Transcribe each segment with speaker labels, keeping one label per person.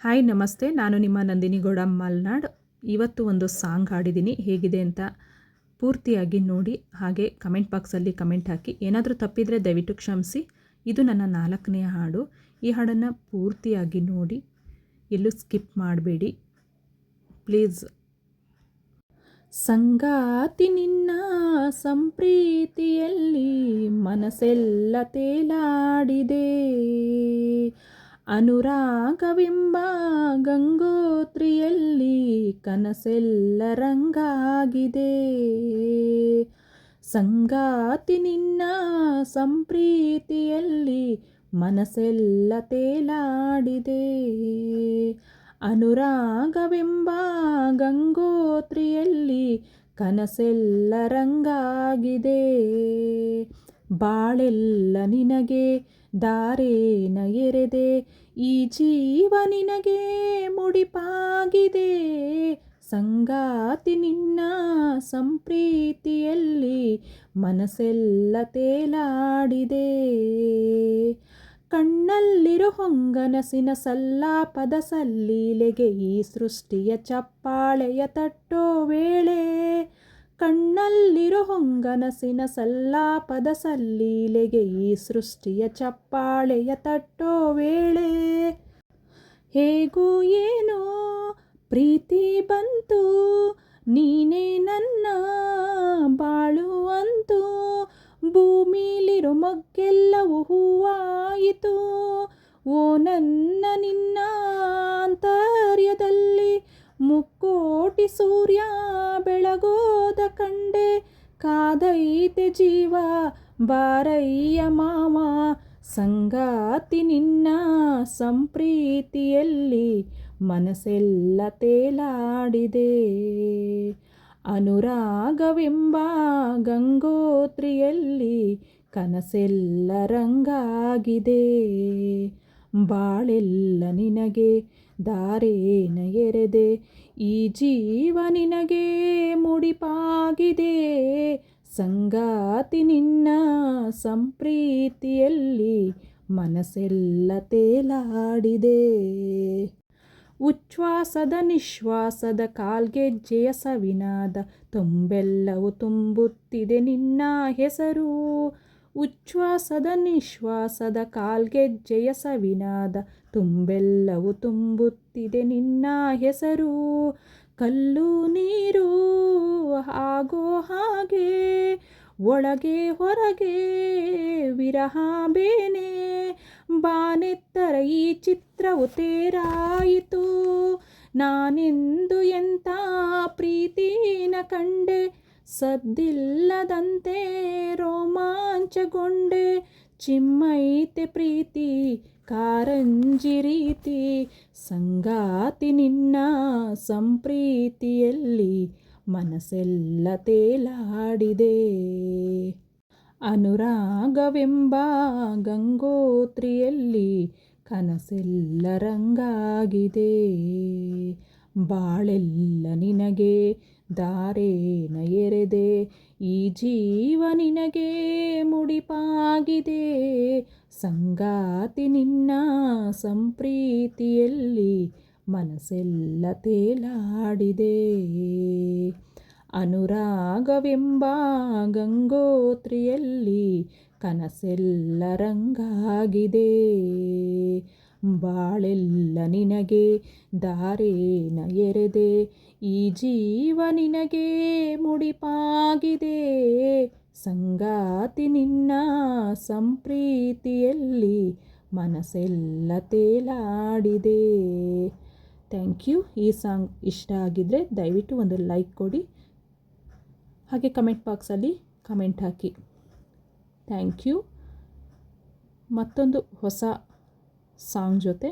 Speaker 1: Hi ನಮಸ್ತೆ, ನಾನು ನಿಮ್ಮ ನಂದಿನಿ ಗೌಡ ಮಲ್ನಾಡ್. ಇವತ್ತು ಒಂದು ಸಾಂಗ್ ಹಾಡಿದ್ದೀನಿ, ಹೇಗಿದೆ ಅಂತ ಪೂರ್ತಿಯಾಗಿ ನೋಡಿ, ಹಾಗೆ ಕಮೆಂಟ್ ಬಾಕ್ಸಲ್ಲಿ ಕಮೆಂಟ್ ಹಾಕಿ. ಏನಾದರೂ ತಪ್ಪಿದರೆ ದಯವಿಟ್ಟು ಕ್ಷಮಿಸಿ. ಇದು ನನ್ನ 4ನೇ ಹಾಡು. ಈ ಹಾಡನ್ನು ಪೂರ್ತಿಯಾಗಿ ನೋಡಿ, ಎಲ್ಲೂ ಸ್ಕಿಪ್ ಮಾಡಬೇಡಿ ಪ್ಲೀಸ್. ಸಂಗಾತಿ ನಿನ್ನ ಸಂಪ್ರೀತಿಯಲ್ಲಿ ಮನಸ್ಸೆಲ್ಲ ತೇಲಾಡಿದೆ, ಅನುರಾಗವೆಂಬ ಗಂಗೋತ್ರಿಯಲ್ಲಿ ಕನಸೆಲ್ಲ ರಂಗಾಗಿದೆ. ಸಂಗಾತಿ ನಿನ್ನ ಸಂಪ್ರೀತಿಯಲ್ಲಿ ಮನಸ್ಸೆಲ್ಲ ತೇಲಾಡಿದೆ, ಅನುರಾಗವೆಂಬ ಗಂಗೋತ್ರಿಯಲ್ಲಿ ಕನಸೆಲ್ಲ ರಂಗಾಗಿದೆ. ಬಾಳೆಲ್ಲ ನಿನಗೆ ದಾರೇನ ಎರೆದೆ, ಈ ಜೀವ ನಿನಗೆ ಮುಡಿಪಾಗಿದೆ. ಸಂಗಾತಿ ನಿನ್ನ ಸಂಪ್ರೀತಿಯಲ್ಲಿ ಮನಸ್ಸೆಲ್ಲ ತೇಲಾಡಿದೆ. ಕಣ್ಣಲ್ಲಿರೋ ಹೊಂಗನಸಿನ ಸಲ್ಲಾಪದ ಸಲ್ಲೀಲೆಗೆ ಈ ಸೃಷ್ಟಿಯ ಚಪ್ಪಾಳೆಯ ತಟ್ಟೋ ವೇಳೆ, ಕಣ್ಣಲ್ಲಿರೋ ಹೊಂಗನಸಿನ ಸಲ್ಲಾಪದ ಸಲ್ಲೀಲೆಗೆ ಈ ಸೃಷ್ಟಿಯ ಚಪ್ಪಾಳೆಯ ತಟ್ಟೋ ವೇಳೆ, ಹೇಗೂ ಏನೋ ಪ್ರೀತಿ ಬಂತು, ನೀನೇ ನನ್ನ ಬಾಳು ಅಂತು, ಭೂಮಿಲಿರೋ ಮೊಗ್ಗೆಲ್ಲವೂ ಹೂವಾಯಿತು. ಓ ನನ್ನ ನಿನ್ನ ಆಂತರ್ಯದಲ್ಲಿ ಮುಕ್ಕೋಟಿ ಸೂರ್ಯ ಬೆಳಗೋದ ಕಂಡೆ, ಕಾದೈತೆ ಜೀವ ಬಾರಯ್ಯ ಮಾವ. ಸಂಗಾತಿ ನಿನ್ನ ಸಂಪ್ರೀತಿಯಲ್ಲಿ ಮನಸ್ಸೆಲ್ಲ ತೇಲಾಡಿದೆ, ಅನುರಾಗವೆಂಬ ಗಂಗೋತ್ರಿಯಲ್ಲಿ ಕನಸೆಲ್ಲ ರಂಗಾಗಿದೆ. ಬಾಳೆಲ್ಲ ನಿನಗೆ ದಾರೇನ ಎರೆದೆ, ಈ ಜೀವ ನಿನಗೆ ಮುಡಿಪಾಗಿದೆ. ಸಂಗಾತಿ ನಿನ್ನ ಸಂಪ್ರೀತಿಯಲ್ಲಿ ಮನಸ್ಸೆಲ್ಲ ತೇಲಾಡಿದೆ. ಉಚ್ಛ್ವಾಸದ ನಿಶ್ವಾಸದ ಕಾಲ್ಗೆಜ್ಜೆಯ ಸವಿನಾದ ತುಂಬೆಲ್ಲವೂ ತುಂಬುತ್ತಿದೆ ನಿನ್ನ ಹೆಸರು. ಉಚ್ಛ್ವಾಸದ ನಿಶ್ವಾಸದ ಕಾಲ್ಗೆಜ್ಜೆಯ ಸವಿನಾದ ತುಂಬೆಲ್ಲವೂ ತುಂಬುತ್ತಿದೆ ನಿನ್ನ ಹೆಸರು. ಕಲ್ಲು ನೀರು ಆಗೋ ಹಾಗೆ ಒಳಗೆ ಹೊರಗೆ ವಿರಹ ಬೇನೆ, ಬಾನೆತ್ತರ ಈ ಚಿತ್ರವು ತೇರಾಯಿತು. ನಾನೆಂದು ಎಂಥ ಪ್ರೀತಿನ ಕಂಡೆ, ಸದ್ದಿಲ್ಲದಂತೆ ರೋಮಾಂಚಗೊಂಡೆ. ಚಿಮ್ಮೈತೆ ಪ್ರೀತಿ ಕಾರಂಜಿ ರೀತಿ, ಸಂಗಾತಿ ನಿನ್ನ ಸಂಪ್ರೀತಿಯಲ್ಲಿ ಮನಸ್ಸೆಲ್ಲ ತೇಲಾಡಿದೆ. ಅನುರಾಗವೆಂಬ ಗಂಗೋತ್ರಿಯಲ್ಲಿ ಕನಸೆಲ್ಲ ರಂಗಾಗಿದೆ. ಬಾಳೆಲ್ಲ ನಿನಗೆ ದಾರೇನ ಎರೆದೆ, ಈ ಜೀವ ನಿನಗೆ ಮುಡಿಪಾಗಿದೆ. ಸಂಗಾತಿ ನಿನ್ನ ಸಂಪ್ರೀತಿಯಲ್ಲಿ ಮನಸ್ಸೆಲ್ಲ ತೇಲಾಡಿದೆ, ಅನುರಾಗವೆಂಬ ಗಂಗೋತ್ರಿಯಲ್ಲಿ ಕನಸೆಲ್ಲ ರಂಗಾಗಿದೆ. ಬಾಳೆಲ್ಲ ನಿನಗೆ ದಾರೇನ ಎರೆದೆ, ಈ ಜೀವ ನಿನಗೆ ಮುಡಿಪಾಗಿದೆ. ಸಂಗಾತಿ ನಿನ್ನ ಸಂಪ್ರೀತಿಯಲ್ಲಿ ಮನಸ್ಸೆಲ್ಲ ತೇಲಾಡಿದೆ. Thank you. ಈ ಸಾಂಗ್ ಇಷ್ಟ ಆಗಿದ್ದರೆ ದಯವಿಟ್ಟು ಒಂದು ಲೈಕ್ ಕೊಡಿ, ಹಾಗೆ ಕಮೆಂಟ್ ಬಾಕ್ಸಲ್ಲಿ ಕಮೆಂಟ್ ಹಾಕಿ. Thank you. ಮತ್ತೊಂದು ಹೊಸ ಸಾಂಗ್ ಜೊತೆ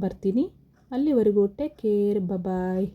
Speaker 1: ಬರ್ತೀನಿ. ಅಲ್ಲಿವರೆಗೂ ಟೇಕ್ ಕೇರ್, ಬಾಯ್.